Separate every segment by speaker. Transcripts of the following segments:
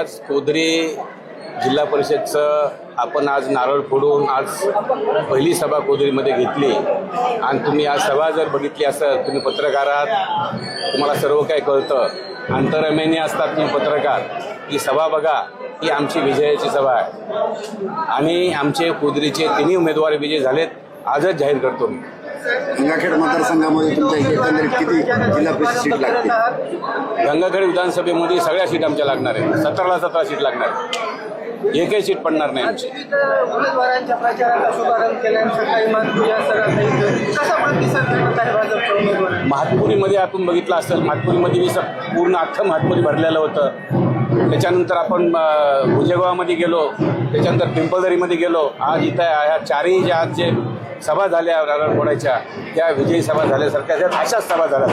Speaker 1: आज कोदरी जिल्हा परिषदचं आपण आज नारळ फोडून आज पहिली सभा कोदरीमध्ये घेतली आणि तुम्ही आज सभा जर बघितली असेल, तुम्ही पत्रकार आहात, तुम्हाला सर्व काही कळतं, अंतरमेनी असतात तुम्ही पत्रकार, ही सभा बघा, ही आमची विजयाची सभा आहे आणि आमचे कोदरीचे तिन्ही उमेदवार विजयी झालेत, आजच जाहीर करतो मी।
Speaker 2: गंगाखेड मतदारसंघामध्ये तुमच्या एकंदरीत किती जिल्हा परिषद सीट लागतील?
Speaker 1: गंगाखेड विधानसभेमध्ये सगळ्या सीट आमच्या लागणार आहेत, 17ला 17 सीट लागणार आहेत, एकही सीट पडणार नाही आमची।
Speaker 3: उमेदवारांच्या प्रचाराचा शुभारंभ केल्यानंतर काही मातपुरी कसा प्रतिसाद मिळत आहे भाजपच्या उमेदवारांना?
Speaker 1: महातपुरीमध्ये आपण बघितलं असेल, महातपुरीमध्ये मी पूर्ण अख्खं महातपुरी भरलेलं होतं। त्याच्यानंतर आपण भुजेगावामध्ये गेलो, त्याच्यानंतर पिंपळदरीमध्ये गेलो, आज इथं ह्या चारही ज्या आज जे सभा झाल्या नारळ फोडायच्या त्या विजयी सभा झाल्यासारख्या अशाच सभा झाल्या।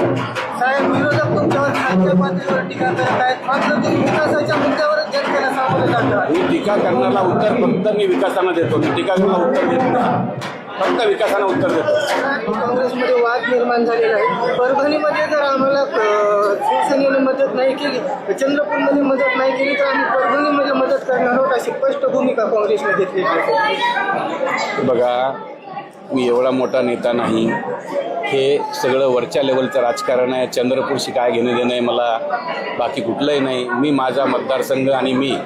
Speaker 3: साहेब, विरोधक तुमच्यावर खासदार पातळीवर टीका करत आहेत, मात्र ते विकासाच्या मुद्द्यावरच जनतेला सामोरं जातात।
Speaker 1: मी टीका करण्याला उत्तर फक्त मी विकासानं देतो, मी टीका करण्याला उत्तर देत नाही, फक्त विकासानं उत्तर देतो।
Speaker 3: काँग्रेसमध्ये वाद निर्माण झालेला आहे। परभणीमध्ये जर आम्हाला शिवसेनेने मदत नाही केली, चंद्रपूरमध्ये मदत नाही केली, तर आम्ही परभणीमध्ये मदत करणार आहोत, अशी स्पष्ट भूमिका काँग्रेसने घेतली आहे।
Speaker 1: बघा, मी एवढा मोठा नेता नाही, हे सगळं वरच्या लेवलचं राजकारण आहे, चंद्रपूरशी काय घेणं देणं आहे मला, बाकी कुठलंही नाही। मी माझा मतदारसंघ आणि मी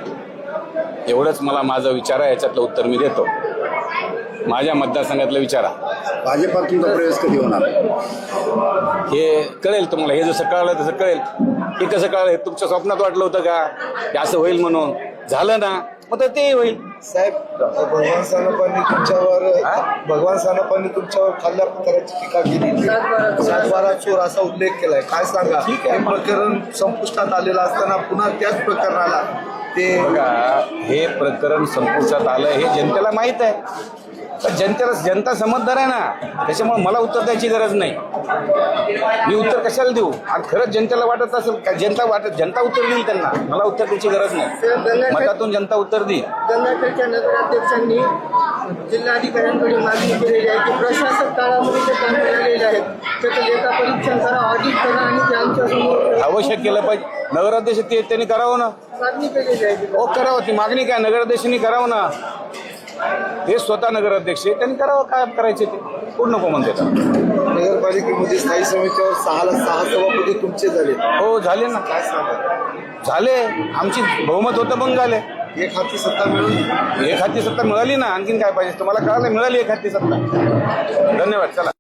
Speaker 1: एवढंच मला माझा विचार आहे, याच्यातलं उत्तर मी देतो। माझ्या मतदारसंघातलं विचारा,
Speaker 2: भाजपात तुमचा प्रवेश कधी होणार?
Speaker 1: हे कळेल तुम्हाला, हे जसं कळलं तसं कळेल। हे कसं कळलं? हे तुमच्या स्वप्नात वाटलं होतं का की असं होईल म्हणून? झालं ना, मग तर तेही होईल।
Speaker 4: साहेब, भगवान सानपांनी तुमच्यावर खाल्ल्या प्रकाराची टीका केली, 7/12 चोर असा उल्लेख केलाय, काय सांगा?
Speaker 1: ठीक आहे,
Speaker 4: हे प्रकरण संपुष्टात आलेलं असताना पुन्हा त्याच प्रकरणाला ते
Speaker 1: बघा, हे प्रकरण संपुष्टात आलं हे जनतेला माहीत आहे, पण जनता समजदार आहे ना, त्याच्यामुळे मला उत्तर द्यायची गरज नाही। मी उत्तर कशाला देऊ? आणि खरंच जनतेला वाटत असेल का, जनता उत्तर देईल त्यांना, मला उत्तर द्यायची गरज नाही, मतातून जनता उत्तर देईल।
Speaker 3: गंगाखेडच्या नगराध्यक्षांनी जिल्हाधिकाऱ्यांकडे मागणी केलेली आहे की प्रशासक काळामध्ये जे काम केलेले आहेत त्याचं लेखापरीक्षण करा, ऑडिट करा आणि ते आमच्यासमोर
Speaker 1: आवश्यक केलं पाहिजे। नगराध्यक्ष त्यांनी करावं ना,
Speaker 3: मागणी केलेली आहे।
Speaker 1: हो करावं, ती मागणी काय नगराध्यक्षांनी करावं ना, हे स्वतः नगराध्यक्ष त्यांनी करावं, काय करायचे ते पूर्ण नको म्हणते।
Speaker 4: नगरपालिकेमध्ये स्थायी समितीवर 6 सभापती तुमचे झाले।
Speaker 1: हो झाले ना,
Speaker 4: काय सांगा?
Speaker 1: झाले, आमची बहुमत होतं पण झाले।
Speaker 4: एक हाती सत्ता मिळून
Speaker 1: एक हाती सत्ता मिळाली ना, आणखीन काय पाहिजे तुम्हाला? कळालं, मिळाली एक हाती सत्ता। धन्यवाद, चला।